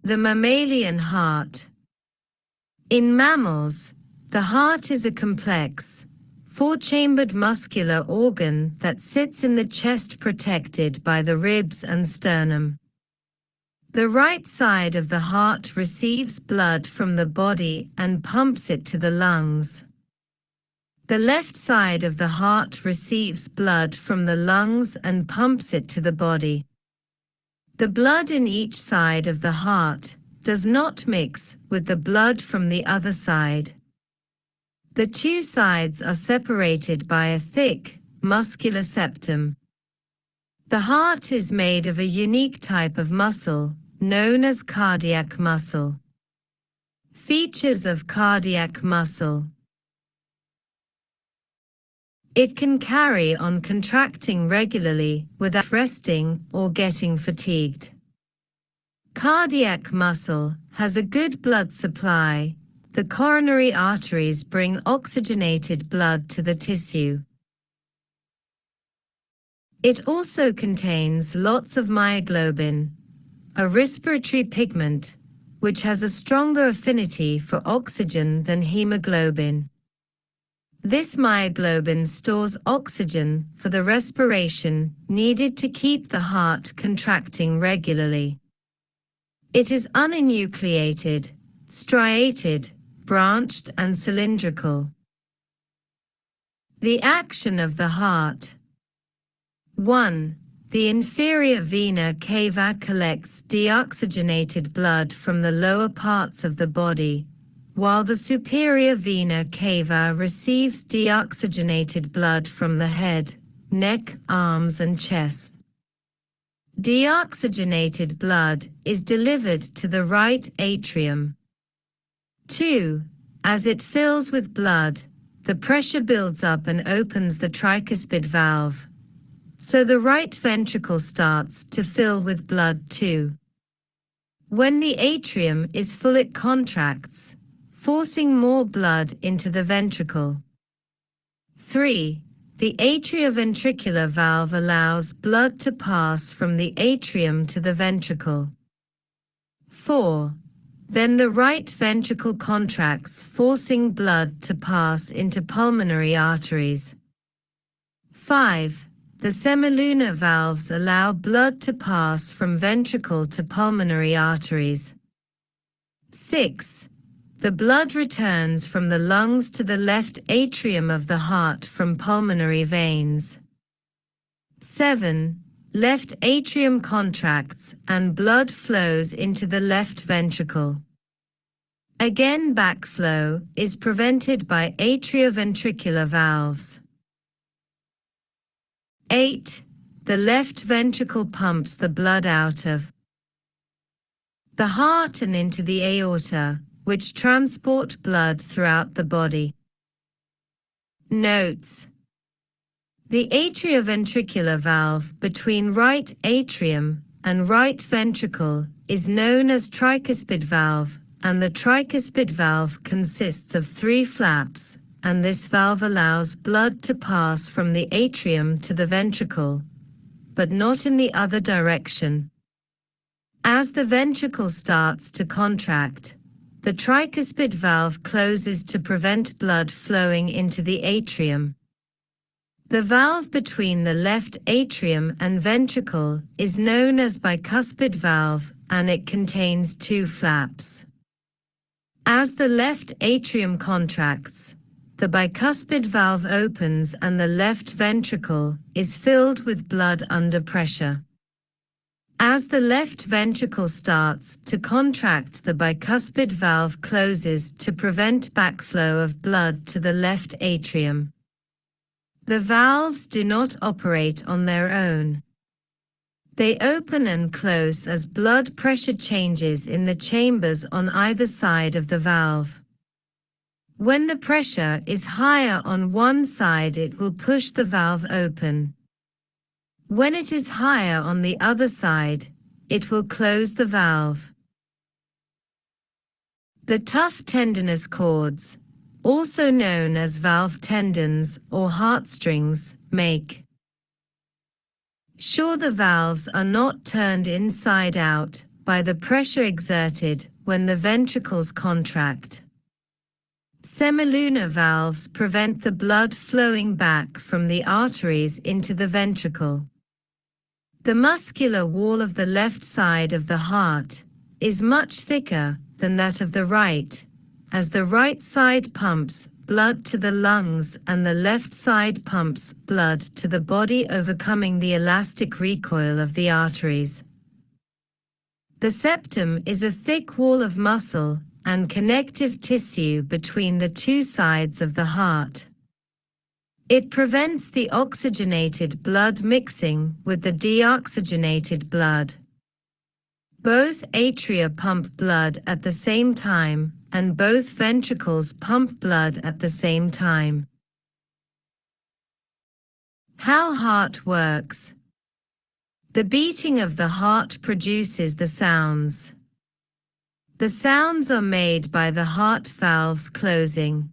The mammalian heart. In mammals, the heart is a complex, four-chambered muscular organ that sits in the chest protected by the ribs and sternum. The right side of the heart receives blood from the body and pumps it to the lungs. The left side of the heart receives blood from the lungs and pumps it to the body. The blood in each side of the heart does not mix with the blood from the other side. The two sides are separated by a thick, muscular septum. The heart is made of a unique type of muscle, known as cardiac muscle. Features of cardiac muscle. It can carry on contracting regularly without resting or getting fatigued. Cardiac muscle has a good blood supply. The coronary arteries bring oxygenated blood to the tissue. It also contains lots of myoglobin, a respiratory pigment, which has a stronger affinity for oxygen than hemoglobin. This myoglobin stores oxygen for the respiration needed to keep the heart contracting regularly. It is unenucleated, striated, branched and cylindrical. The action of the heart. 1. The inferior vena cava collects deoxygenated blood from the lower parts of the body, while the superior vena cava receives deoxygenated blood from the head, neck, arms and chest. Deoxygenated blood is delivered to the right atrium. 2. As it fills with blood, the pressure builds up and opens the tricuspid valve. So the right ventricle starts to fill with blood too. When the atrium is full, it contracts, forcing more blood into the ventricle. 3. The atrioventricular valve allows blood to pass from the atrium to the ventricle. 4. Then the right ventricle contracts, forcing blood to pass into pulmonary arteries. 5. The semilunar valves allow blood to pass from ventricle to pulmonary arteries. 6. The blood returns from the lungs to the left atrium of the heart from pulmonary veins. 7. Left atrium contracts and blood flows into the left ventricle. Again, backflow is prevented by atrioventricular valves. 8. The left ventricle pumps the blood out of the heart and into the aorta, which transport blood throughout the body. Notes: the atrioventricular valve between right atrium and right ventricle is known as tricuspid valve, and the tricuspid valve consists of 3 flaps, and this valve allows blood to pass from the atrium to the ventricle, but not in the other direction. As the ventricle starts to contract, the tricuspid valve closes to prevent blood flowing into the atrium. The valve between the left atrium and ventricle is known as bicuspid valve, and it contains 2 flaps. As the left atrium contracts, the bicuspid valve opens and the left ventricle is filled with blood under pressure. As the left ventricle starts to contract, the bicuspid valve closes to prevent backflow of blood to the left atrium. The valves do not operate on their own. They open and close as blood pressure changes in the chambers on either side of the valve. When the pressure is higher on one side, it will push the valve open. When it is higher on the other side, it will close the valve. The tough tendinous cords, also known as valve tendons or heartstrings, make sure the valves are not turned inside out by the pressure exerted when the ventricles contract. Semilunar valves prevent the blood flowing back from the arteries into the ventricle. The muscular wall of the left side of the heart is much thicker than that of the right, as the right side pumps blood to the lungs and the left side pumps blood to the body, overcoming the elastic recoil of the arteries. The septum is a thick wall of muscle and connective tissue between the two sides of the heart. It prevents the oxygenated blood mixing with the deoxygenated blood. Both atria pump blood at the same time, and both ventricles pump blood at the same time. How heart works. The beating of the heart produces the sounds. The sounds are made by the heart valves closing.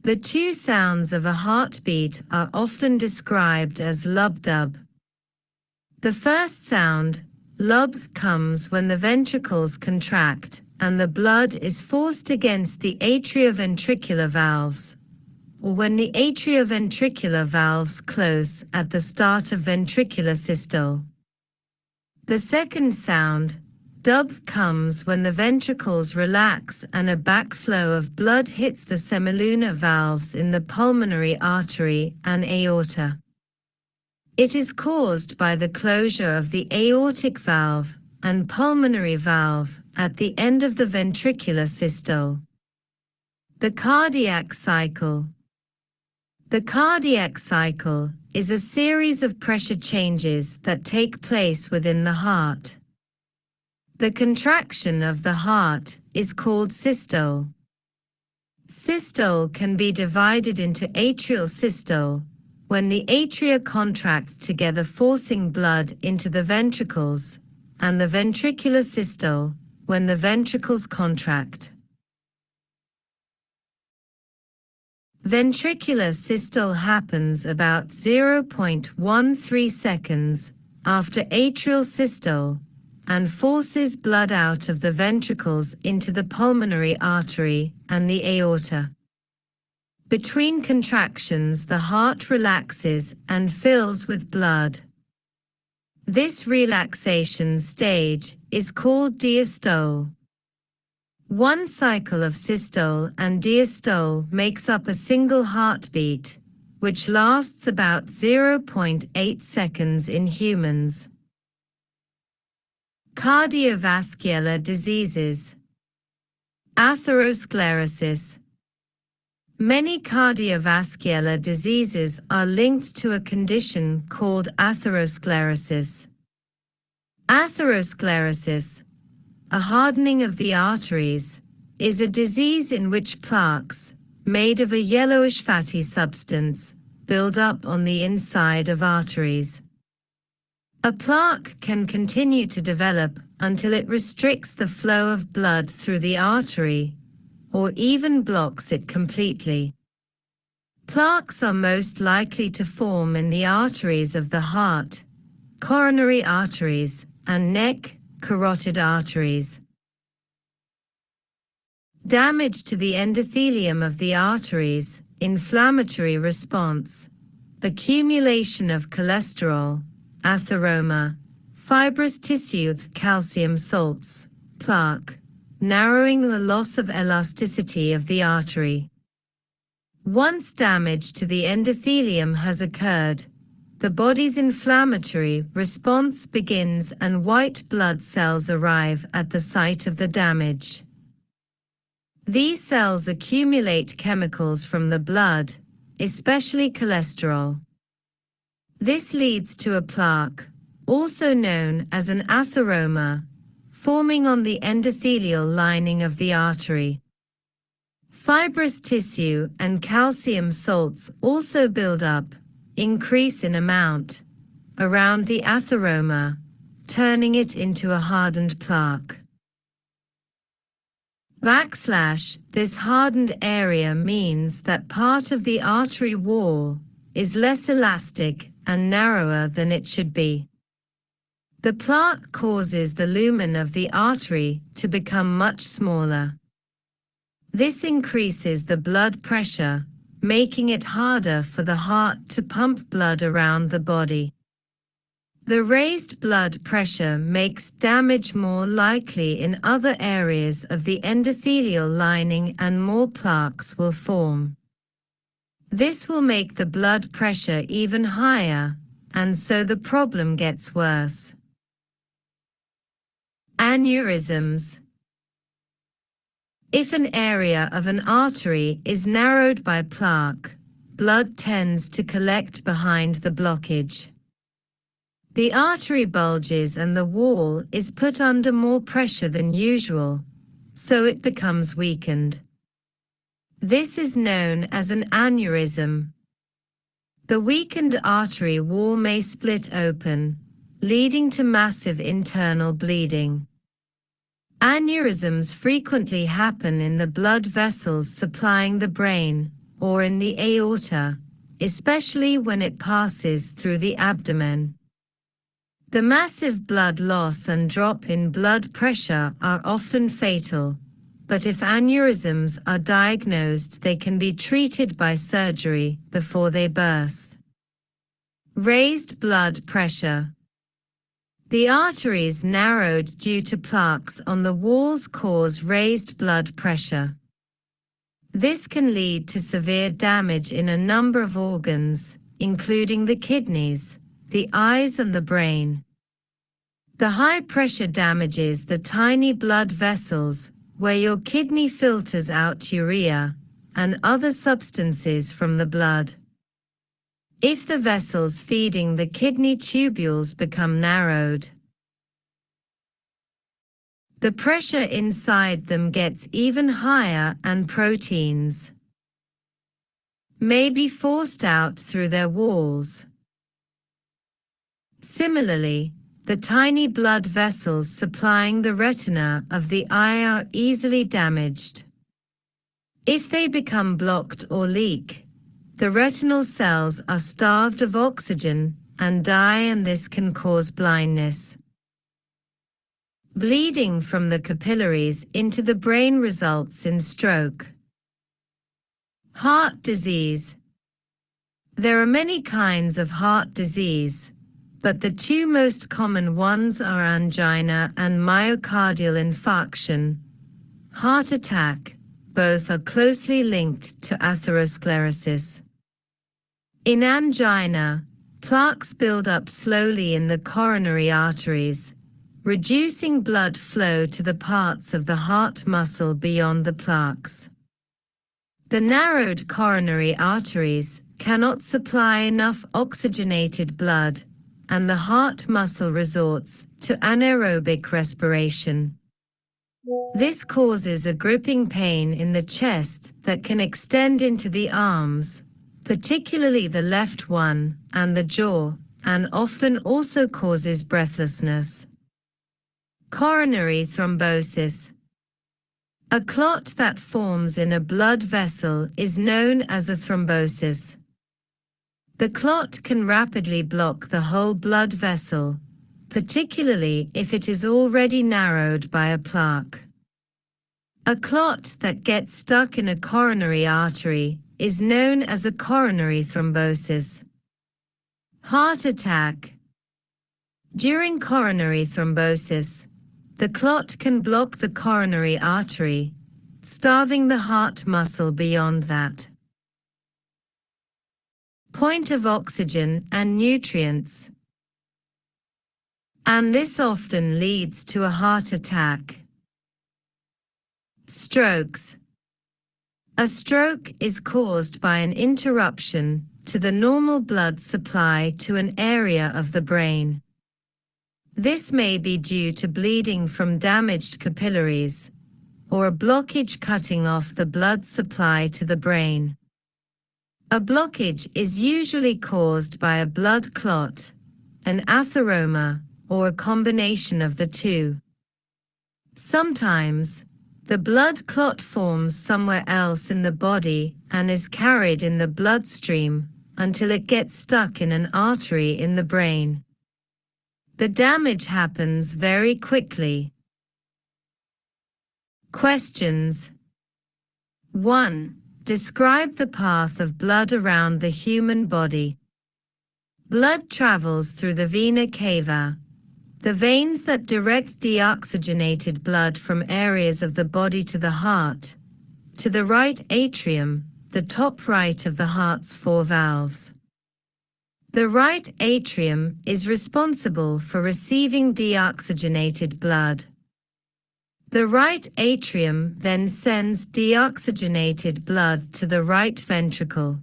The two sounds of a heartbeat are often described as lub-dub. The first sound, lub, comes when the ventricles contract and the blood is forced against the atrioventricular valves, or when the atrioventricular valves close at the start of ventricular systole. The second sound, dub, comes when the ventricles relax and a backflow of blood hits the semilunar valves in the pulmonary artery and aorta. It is caused by the closure of the aortic valve and pulmonary valve at the end of the ventricular systole. The cardiac cycle. The cardiac cycle is a series of pressure changes that take place within the heart. The contraction of the heart is called systole. Systole can be divided into atrial systole, when the atria contract together forcing blood into the ventricles, and the ventricular systole, when the ventricles contract. Ventricular systole happens about 0.13 seconds after atrial systole, and forces blood out of the ventricles into the pulmonary artery and the aorta. Between contractions, the heart relaxes and fills with blood. This relaxation stage is called diastole. One cycle of systole and diastole makes up a single heartbeat, which lasts about 0.8 seconds in humans. Cardiovascular diseases. Artherosclerosis. Many cardiovascular diseases are linked to a condition called artherosclerosis. Artherosclerosis, a hardening of the arteries, is a disease in which plaques, made of a yellowish fatty substance, build up on the inside of arteries. A plaque can continue to develop until it restricts the flow of blood through the artery, or even blocks it completely. Plaques are most likely to form in the arteries of the heart, coronary arteries, and neck, carotid arteries. Damage to the endothelium of the arteries, inflammatory response, accumulation of cholesterol, atheroma, fibrous tissue, calcium salts, plaque, narrowing, the loss of elasticity of the artery. Once damage to the endothelium has occurred, the body's inflammatory response begins and white blood cells arrive at the site of the damage. These cells accumulate chemicals from the blood, especially cholesterol. This leads to a plaque, also known as an atheroma, forming on the endothelial lining of the artery. Fibrous tissue and calcium salts also build up, increase in amount, around the atheroma, turning it into a hardened plaque. This hardened area means that part of the artery wall is less elastic and narrower than it should be. The plaque causes the lumen of the artery to become much smaller. This increases the blood pressure, making it harder for the heart to pump blood around the body. The raised blood pressure makes damage more likely in other areas of the endothelial lining and more plaques will form. This will make the blood pressure even higher, and so the problem gets worse. Aneurysms. If an area of an artery is narrowed by plaque, blood tends to collect behind the blockage. The artery bulges and the wall is put under more pressure than usual, so it becomes weakened. This is known as an aneurysm. The weakened artery wall may split open, leading to massive internal bleeding. Aneurysms frequently happen in the blood vessels supplying the brain, or in the aorta, especially when it passes through the abdomen. The massive blood loss and drop in blood pressure are often fatal, but if aneurysms are diagnosed, they can be treated by surgery before they burst. Raised blood pressure. The arteries narrowed due to plaques on the walls cause raised blood pressure. This can lead to severe damage in a number of organs, including the kidneys, the eyes and the brain. The high pressure damages the tiny blood vessels where your kidney filters out urea and other substances from the blood. If the vessels feeding the kidney tubules become narrowed, the pressure inside them gets even higher and proteins may be forced out through their walls. Similarly, the tiny blood vessels supplying the retina of the eye are easily damaged. If they become blocked or leak, the retinal cells are starved of oxygen and die, and this can cause blindness. Bleeding from the capillaries into the brain results in stroke. Heart disease. There are many kinds of heart disease, but the two most common ones are angina and myocardial infarction. Heart attack, both are closely linked to atherosclerosis. In angina, plaques build up slowly in the coronary arteries, reducing blood flow to the parts of the heart muscle beyond the plaques. The narrowed coronary arteries cannot supply enough oxygenated blood, and the heart muscle resorts to anaerobic respiration. This causes a gripping pain in the chest that can extend into the arms, particularly the left one, and the jaw, and often also causes breathlessness. Coronary thrombosis. A clot that forms in a blood vessel is known as a thrombosis. The clot can rapidly block the whole blood vessel, particularly if it is already narrowed by a plaque. A clot that gets stuck in a coronary artery is known as a coronary thrombosis. Heart attack. During coronary thrombosis, the clot can block the coronary artery, starving the heart muscle beyond that point of oxygen and nutrients. And this often leads to a heart attack. Strokes. A stroke is caused by an interruption to the normal blood supply to an area of the brain. This may be due to bleeding from damaged capillaries, or a blockage cutting off the blood supply to the brain. A blockage is usually caused by a blood clot, an atheroma, or a combination of the two. Sometimes, the blood clot forms somewhere else in the body and is carried in the bloodstream until it gets stuck in an artery in the brain. The damage happens very quickly. Questions. 1. Describe the path of blood around the human body. Blood travels through the vena cava, the veins that direct deoxygenated blood from areas of the body to the heart, to the right atrium, the top right of the heart's 4 valves. The right atrium is responsible for receiving deoxygenated blood. The right atrium then sends deoxygenated blood to the right ventricle.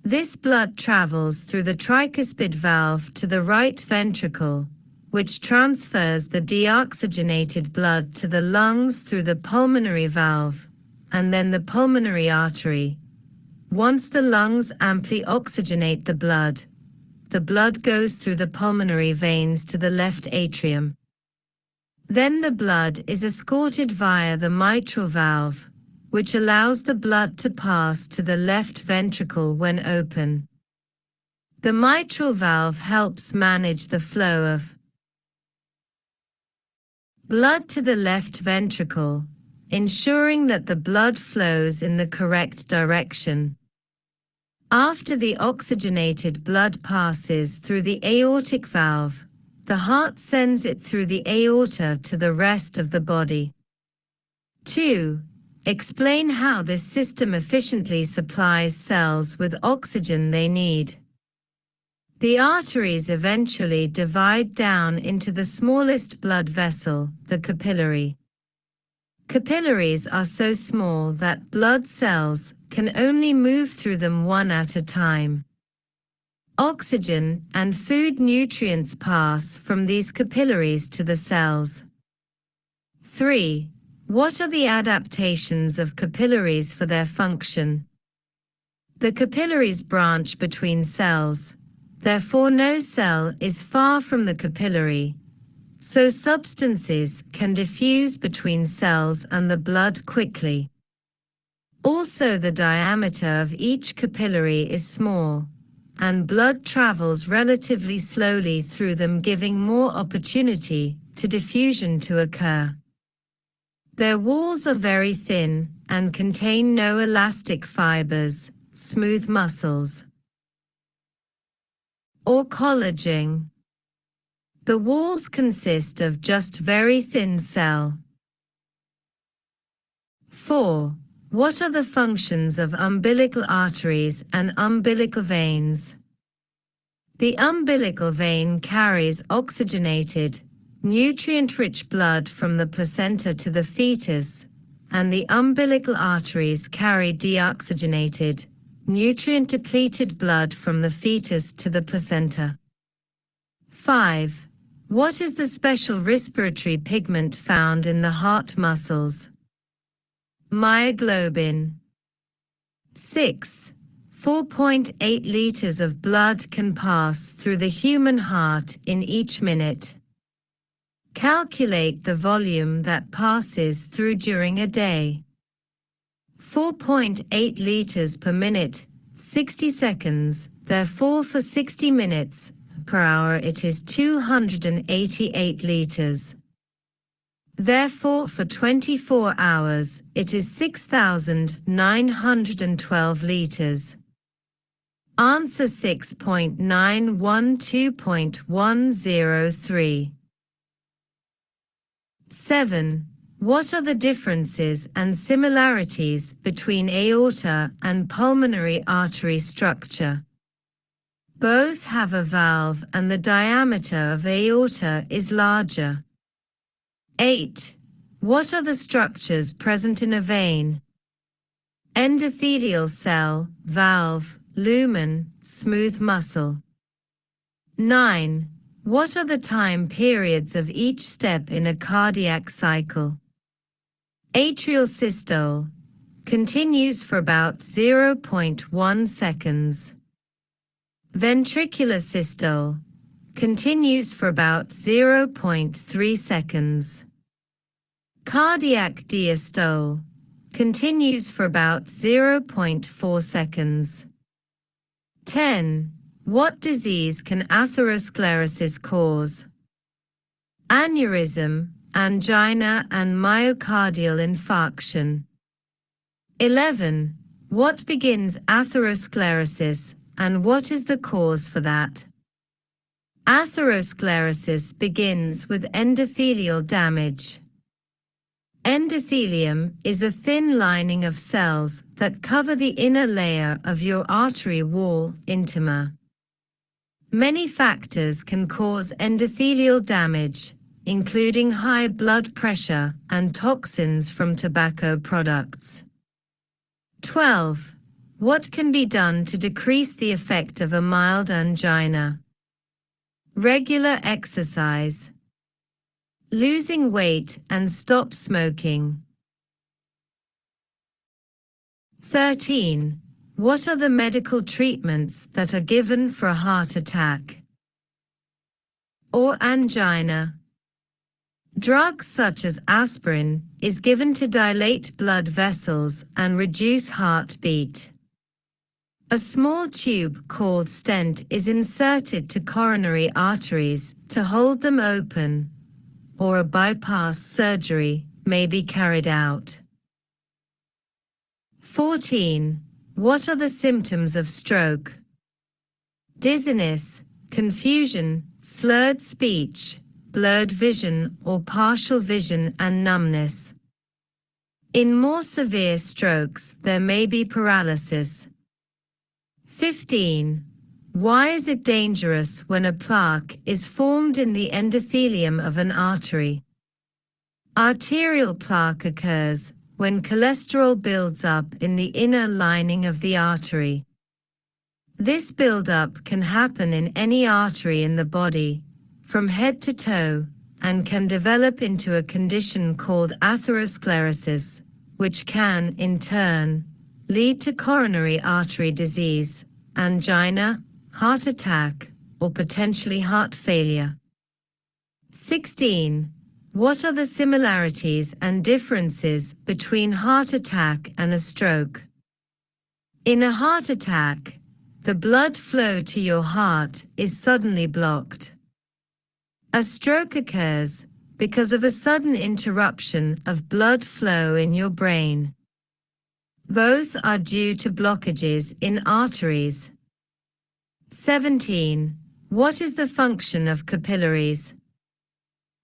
This blood travels through the tricuspid valve to the right ventricle, which transfers the deoxygenated blood to the lungs through the pulmonary valve, and then the pulmonary artery. Once the lungs amply oxygenate the blood goes through the pulmonary veins to the left atrium. Then the blood is escorted via the mitral valve, which allows the blood to pass to the left ventricle when open. The mitral valve helps manage the flow of blood to the left ventricle, ensuring that the blood flows in the correct direction. After the oxygenated blood passes through the aortic valve, the heart sends it through the aorta to the rest of the body. 2. Explain how this system efficiently supplies cells with oxygen they need. The arteries eventually divide down into the smallest blood vessel, the capillary. Capillaries are so small that blood cells can only move through them one at a time. Oxygen and food nutrients pass from these capillaries to the cells. 3. What are the adaptations of capillaries for their function? The capillaries branch between cells, therefore no cell is far from the capillary, so substances can diffuse between cells and the blood quickly. Also, the diameter of each capillary is small, and blood travels relatively slowly through them, giving more opportunity to diffusion to occur. Their walls are very thin and contain no elastic fibers, smooth muscles, or collagen. The walls consist of just very thin cell. 4. What are the functions of umbilical arteries and umbilical veins? The umbilical vein carries oxygenated, nutrient-rich blood from the placenta to the fetus, and the umbilical arteries carry deoxygenated, nutrient-depleted blood from the fetus to the placenta. 5. What is the special respiratory pigment found in the heart muscles? Myoglobin. 6. 4.8 liters of blood can pass through the human heart in each minute. Calculate the volume that passes through during a day. 4.8 liters per minute, 60 seconds, therefore for 60 minutes per hour it is 288 liters. Therefore for 24 hours it is 6,912 liters. Answer 6.912.103. 7. What are the differences and similarities between aorta and pulmonary artery structure? Both have a valve and the diameter of aorta is larger. 8. What are the structures present in a vein? Endothelial cell, valve, lumen, smooth muscle. 9. What are the time periods of each step in a cardiac cycle? Atrial systole continues for about 0.1 seconds. Ventricular systole continues for about 0.3 seconds. Cardiac diastole continues for about 0.4 seconds. 10. What disease can atherosclerosis cause? Aneurysm, angina and myocardial infarction. 11. What begins atherosclerosis, and what is the cause for that? Atherosclerosis begins with endothelial damage. Endothelium is a thin lining of cells that cover the inner layer of your artery wall, intima. Many factors can cause endothelial damage, including high blood pressure and toxins from tobacco products. 12. What can be done to decrease the effect of a mild angina? Regular exercise. Losing weight and stop smoking. 13. What are the medical treatments that are given for a heart attack or angina? Drugs such as aspirin is given to dilate blood vessels and reduce heartbeat. A small tube called stent is inserted to coronary arteries to hold them open, or a bypass surgery may be carried out. 14. What are the symptoms of stroke? Dizziness, confusion, slurred speech, blurred vision or partial vision and numbness. In more severe strokes, there may be paralysis. 15. Why is it dangerous when a plaque is formed in the endothelium of an artery? Arterial plaque occurs when cholesterol builds up in the inner lining of the artery. This buildup can happen in any artery in the body, from head to toe, and can develop into a condition called atherosclerosis, which can, in turn, lead to coronary artery disease, angina, heart attack, or potentially heart failure. 16. What are the similarities and differences between heart attack and a stroke? In a heart attack, the blood flow to your heart is suddenly blocked. A stroke occurs because of a sudden interruption of blood flow in your brain. Both are due to blockages in arteries. 17. What is the function of capillaries?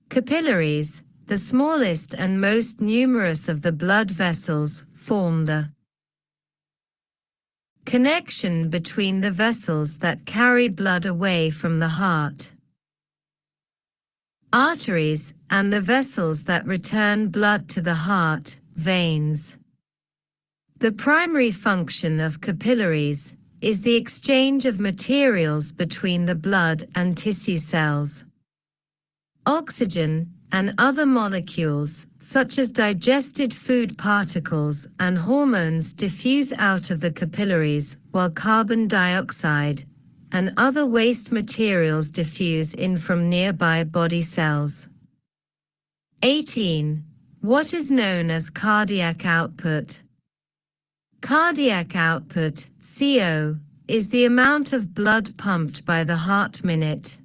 Capillaries, the smallest and most numerous of the blood vessels, form the connection between the vessels that carry blood away from the heart, arteries, and the vessels that return blood to the heart, veins. The primary function of capillaries is the exchange of materials between the blood and tissue cells. Oxygen and other molecules, such as digested food particles and hormones, diffuse out of the capillaries, while carbon dioxide and other waste materials diffuse in from nearby body cells. 18. What is known as cardiac output? Cardiac output, CO, is the amount of blood pumped by the heart minute.